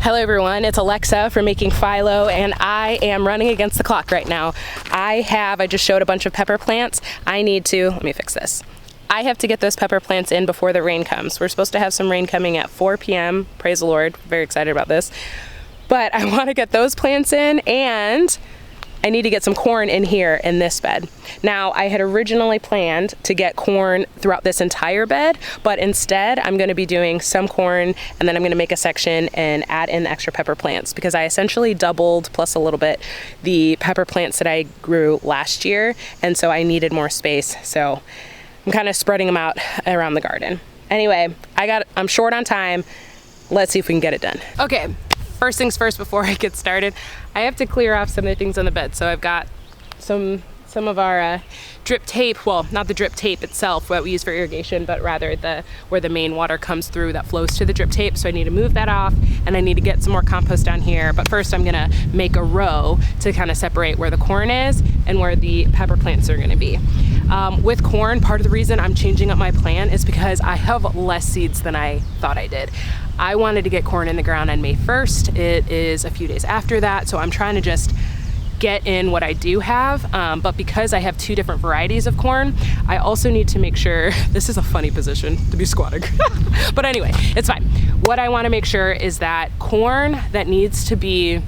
Hello everyone, it's Alexa from Making Philo, and I am running against the clock right now. I just showed a bunch of pepper plants. Let me fix this. I have to get those pepper plants in before the rain comes. We're supposed to have some rain coming at 4 p.m. Praise the Lord, very excited about this. But I want to get those plants in, and I need to get some corn in here in this bed. Now, I had originally planned to get corn throughout this entire bed, but instead I'm going to be doing some corn, and then I'm going to make a section and add in the extra pepper plants, because I essentially doubled, plus a little bit, the pepper plants that I grew last year, and so I needed more space. So I'm kind of spreading them out around the garden. Anyway, I'm short on time. Let's see if we can get it done. Okay. First things first, before I get started, I have to clear off some of the things on the bed. So I've got some of our drip tape, well, not the drip tape itself, what we use for irrigation, but rather where the main water comes through that flows to the drip tape. So I need to move that off, and I need to get some more compost down here. But first I'm gonna make a row to kind of separate where the corn is and where the pepper plants are gonna be. With corn, part of the reason I'm changing up my plan is because I have less seeds than I thought I did. I wanted to get corn in the ground on May 1st. It is a few days after that, so I'm trying to just get in what I do have, but because I have two different varieties of corn, I also need to make sure, this is a funny position to be squatting, but anyway, it's fine. What I wanna make sure is that corn that needs to be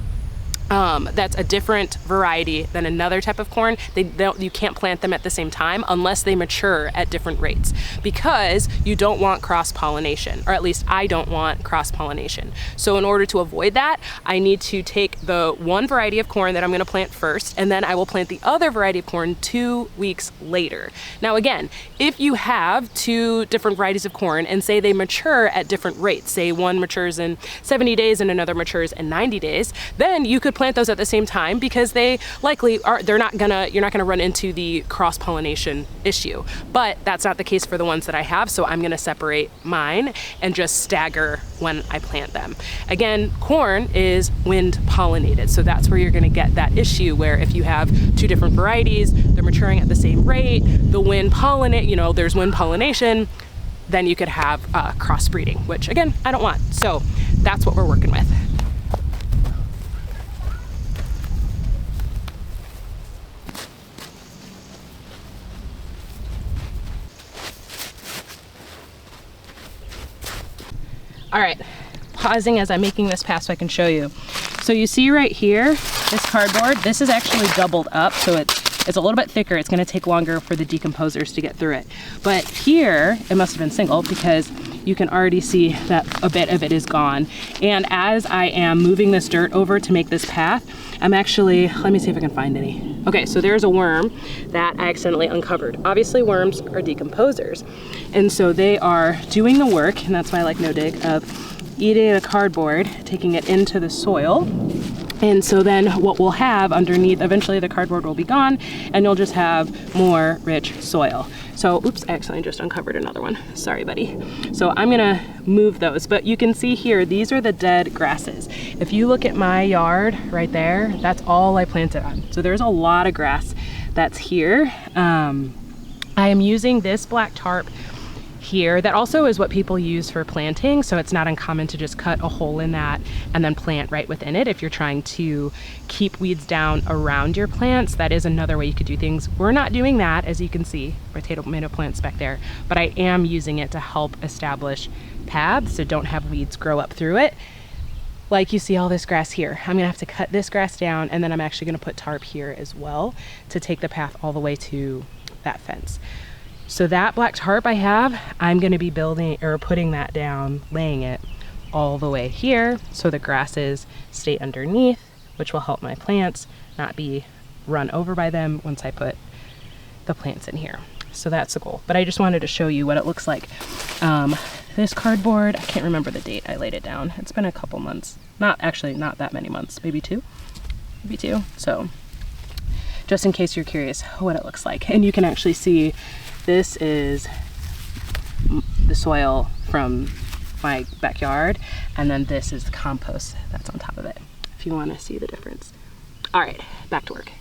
that's a different variety than another type of corn, you can't plant them at the same time unless they mature at different rates, because you don't want cross-pollination, or at least I don't want cross-pollination. So in order to avoid that, I need to take the one variety of corn that I'm going to plant first, and then I will plant the other variety of corn 2 weeks later. Now again, if you have two different varieties of corn and say they mature at different rates, say one matures in 70 days and another matures in 90 days, then you could plant those at the same time, because they likely are, you're not gonna run into the cross-pollination issue. But that's not the case for the ones that I have, so I'm gonna separate mine and just stagger when I plant them. Again, corn is wind pollinated, so that's where you're gonna get that issue where if you have two different varieties, they're maturing at the same rate, the wind pollinate, there's wind pollination, then you could have crossbreeding, which again, I don't want. So that's what we're working with. All right, pausing as I'm making this path so I can show you. So you see right here, this cardboard, this is actually doubled up, so it's a little bit thicker. It's gonna take longer for the decomposers to get through it. But here, it must have been single, because you can already see that a bit of it is gone. And as I am moving this dirt over to make this path, I'm actually, let me see if I can find any. Okay, so there's a worm that I accidentally uncovered. Obviously worms are decomposers. And so they are doing the work, and that's why I like no dig, of eating the cardboard, taking it into the soil. And so then what we'll have underneath, eventually the cardboard will be gone, and you'll just have more rich soil. So, oops, I accidentally just uncovered another one. Sorry, buddy. So I'm gonna move those, but you can see here, these are the dead grasses. If you look at my yard right there, that's all I planted on. So there's a lot of grass that's here. I am using this black tarp here. That also is what people use for planting, so it's not uncommon to just cut a hole in that and then plant right within it if you're trying to keep weeds down around your plants. That is another way you could do things. We're not doing that, as you can see, tomato plants back there, but I am using it to help establish paths so don't have weeds grow up through it. Like you see all this grass here. I'm gonna have to cut this grass down, and then I'm actually gonna put tarp here as well to take the path all the way to that fence. So that black tarp I have, I'm gonna be building or putting that down, laying it all the way here so the grasses stay underneath, which will help my plants not be run over by them once I put the plants in here. So that's the goal. But I just wanted to show you what it looks like. This cardboard, I can't remember the date I laid it down. It's been a couple months. Not that many months, maybe two. So just in case you're curious what it looks like. And you can actually see this is the soil from my backyard, and then this is the compost that's on top of it, if you want to see the difference. All right, back to work.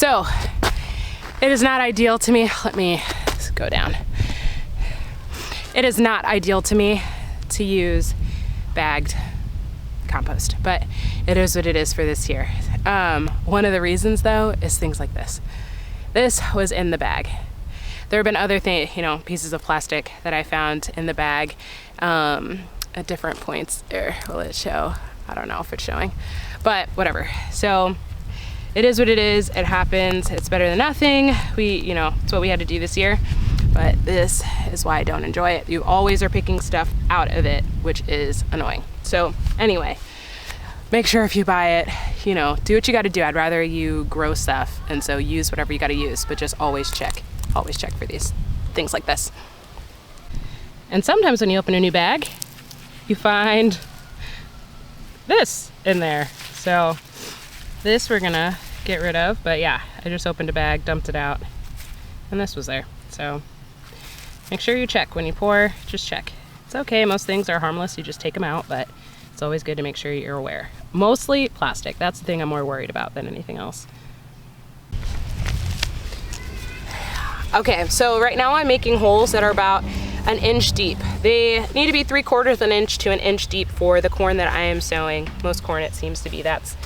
So it is not ideal to me. Let me go down. It is not ideal to me to use bagged compost, but it is what it is for this year. One of the reasons though is things like this. This was in the bag. There have been other things, pieces of plastic that I found in the bag at different points. There, will it show? I don't know if it's showing, but whatever. So it is what it is. It happens. It's better than nothing. It's what we had to do this year, but this is why I don't enjoy it. You always are picking stuff out of it, which is annoying. So anyway, make sure if you buy it, do what you got to do. I'd rather you grow stuff, and so use whatever you got to use, but just always check for these things like this. And sometimes when you open a new bag, you find this in there. So this we're gonna get rid of, but yeah, I just opened a bag, dumped it out, and this was there. So make sure you check when you pour, just check. It's okay, most things are harmless, you just take them out, but it's always good to make sure you're aware. Mostly plastic, that's the thing I'm more worried about than anything else. Okay, so right now I'm making holes that are about an inch deep. They need to be 3/4 inch to an inch deep for the corn that I am sowing. Most corn, it seems to be, that's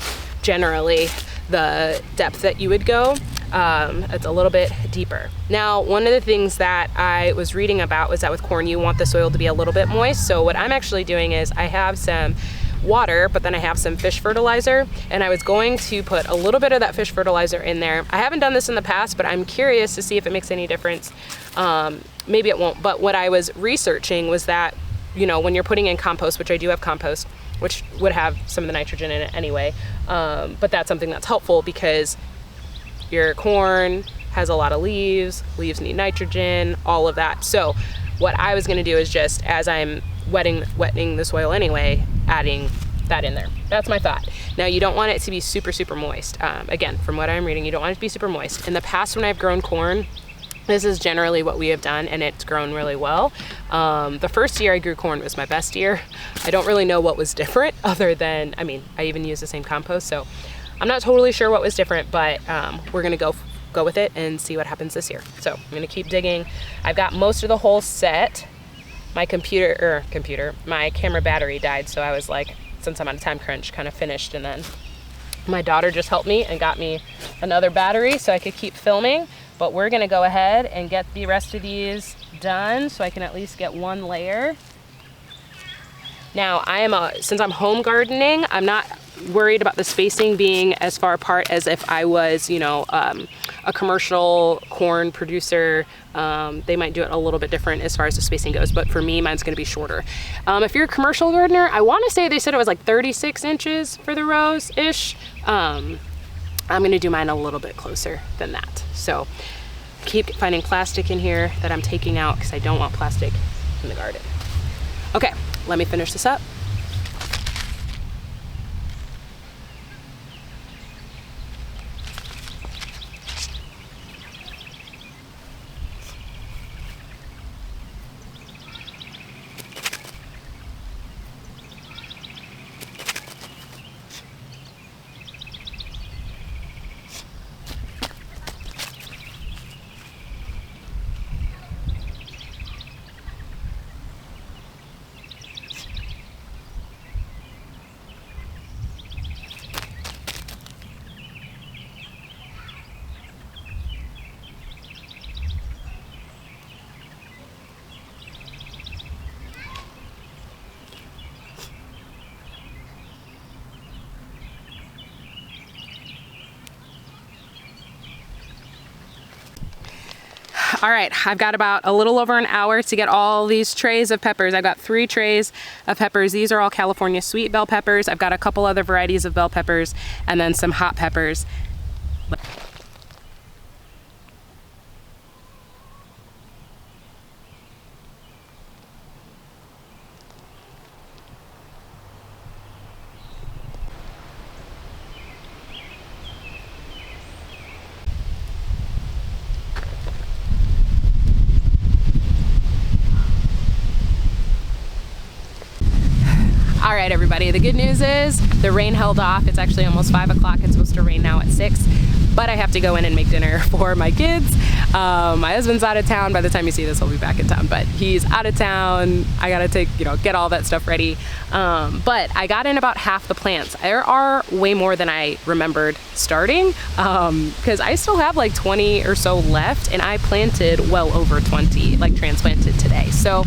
generally the depth that you would go. It's a little bit deeper. Now, one of the things that I was reading about was that with corn, you want the soil to be a little bit moist. So what I'm actually doing is I have some water, but then I have some fish fertilizer, and I was going to put a little bit of that fish fertilizer in there. I haven't done this in the past, but I'm curious to see if it makes any difference. Maybe it won't, but what I was researching was that, when you're putting in compost, which I do have compost, which would have some of the nitrogen in it anyway, but that's something that's helpful because your corn has a lot of leaves need nitrogen, all of that. So what I was gonna do is just, as I'm wetting the soil anyway, adding that in there. That's my thought. Now, you don't want it to be super, super moist. Again, from what I'm reading, you don't want it to be super moist. In the past, when I've grown corn, this is generally what we have done, and it's grown really well. The first year I grew corn was my best year. I don't really know what was different other than, I even used the same compost, so I'm not totally sure what was different, but we're gonna go with it and see what happens this year. So I'm gonna keep digging. I've got most of the holes set. My my camera battery died, so I was like, since I'm on a time crunch, kind of finished, and then my daughter just helped me and got me another battery so I could keep filming. But we're gonna go ahead and get the rest of these done so I can at least get one layer. Now, since I'm home gardening, I'm not worried about the spacing being as far apart as if I was, a commercial corn producer. They might do it a little bit different as far as the spacing goes, but for me, mine's gonna be shorter. If you're a commercial gardener, I wanna say they said it was like 36 inches for the rows-ish. I'm gonna do mine a little bit closer than that. So keep finding plastic in here that I'm taking out because I don't want plastic in the garden. Okay, let me finish this up. All right, I've got about a little over an hour to get all these trays of peppers. I've got 3 trays of peppers. These are all California sweet bell peppers. I've got a couple other varieties of bell peppers and then some hot peppers. All right, everybody, the good news is the rain held off. It's actually almost 5 o'clock. It's supposed to rain now at 6, but I have to go in and make dinner for my kids. My husband's out of town. By the time you see this, he'll be back in town, but he's out of town. I gotta get all that stuff ready. But I got in about half the plants. There are way more than I remembered starting, because I still have like 20 or so left, and I planted well over 20, like transplanted today. So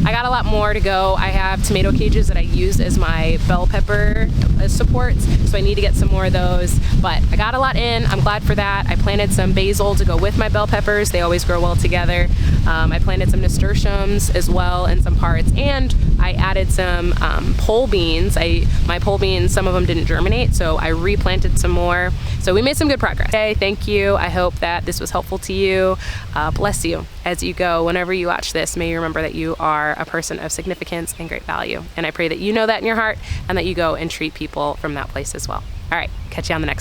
I got a lot more to go. I have tomato cages that I use as my bell pepper supports, so I need to get some more of those, but I got a lot in. I'm glad for that. I planted some basil to go with my bell peppers. They always grow well together. I planted some nasturtiums as well in some parts, and I added some pole beans. My pole beans, some of them didn't germinate, so I replanted some more. So we made some good progress. Okay, thank you. I hope that this was helpful to you. Bless you as you go. Whenever you watch this, may you remember that you are a person of significance and great value. And I pray that you know that in your heart, and that you go and treat people from that place as well. All right, catch you on the next one.